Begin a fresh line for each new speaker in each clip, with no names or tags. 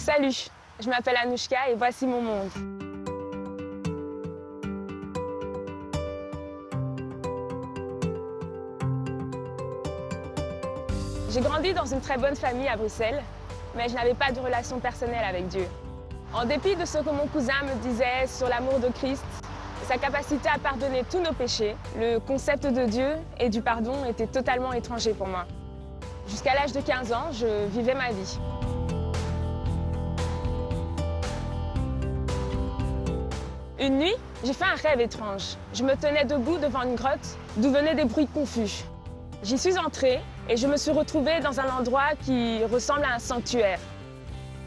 Salut, je m'appelle Anouchka et voici mon monde. J'ai grandi dans une très bonne famille à Bruxelles, mais je n'avais pas de relation personnelle avec Dieu. En dépit de ce que mon cousin me disait sur l'amour de Christ, sa capacité à pardonner tous nos péchés, le concept de Dieu et du pardon était totalement étranger pour moi. Jusqu'à l'âge de 15 ans, je vivais ma vie. Une nuit, j'ai fait un rêve étrange. Je me tenais debout devant une grotte d'où venaient des bruits confus. J'y suis entrée et je me suis retrouvée dans un endroit qui ressemble à un sanctuaire.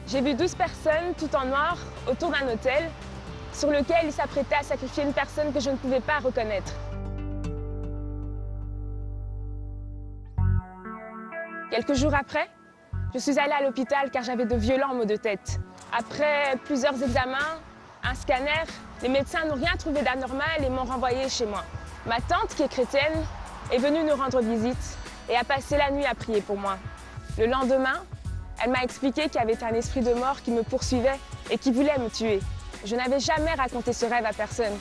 J'ai vu 12 personnes tout en noir autour d'un autel sur lequel ils s'apprêtaient à sacrifier une personne que je ne pouvais pas reconnaître. Quelques jours après, je suis allée à l'hôpital car j'avais de violents maux de tête. Après plusieurs examens, un scanner, les médecins n'ont rien trouvé d'anormal et m'ont renvoyée chez moi. Ma tante, qui est chrétienne, est venue nous rendre visite et a passé la nuit à prier pour moi. Le lendemain, elle m'a expliqué qu'il y avait un esprit de mort qui me poursuivait et qui voulait me tuer. Je n'avais jamais raconté ce rêve à personne.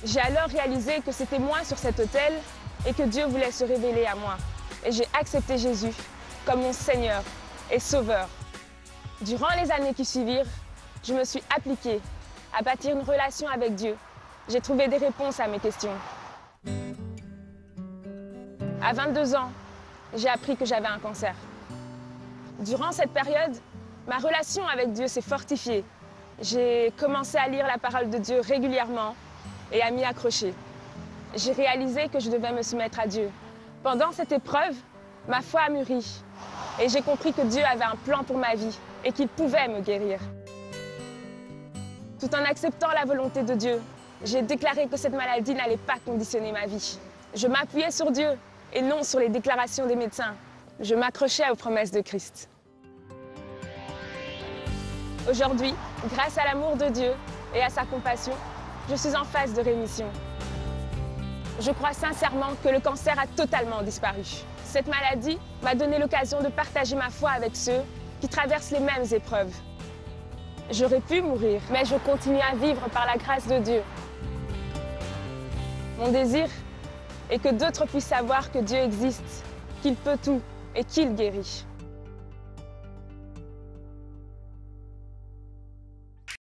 J'ai alors réalisé que c'était moi sur cet autel et que Dieu voulait se révéler à moi. Et j'ai accepté Jésus comme mon Seigneur et Sauveur. Durant les années qui suivirent, je me suis appliquée à bâtir une relation avec Dieu. J'ai trouvé des réponses à mes questions. À 22 ans, j'ai appris que j'avais un cancer. Durant cette période, ma relation avec Dieu s'est fortifiée. J'ai commencé à lire la parole de Dieu régulièrement et à m'y accrocher. J'ai réalisé que je devais me soumettre à Dieu. Pendant cette épreuve, ma foi a mûri et j'ai compris que Dieu avait un plan pour ma vie et qu'il pouvait me guérir. Tout en acceptant la volonté de Dieu, j'ai déclaré que cette maladie n'allait pas conditionner ma vie. Je m'appuyais sur Dieu et non sur les déclarations des médecins. Je m'accrochais aux promesses de Christ. Aujourd'hui, grâce à l'amour de Dieu et à sa compassion, je suis en phase de rémission. Je crois sincèrement que le cancer a totalement disparu. Cette maladie m'a donné l'occasion de partager ma foi avec ceux qui traversent les mêmes épreuves. J'aurais pu mourir, mais je continue à vivre par la grâce de Dieu. Mon désir est que d'autres puissent savoir que Dieu existe, qu'il peut tout et qu'il guérit.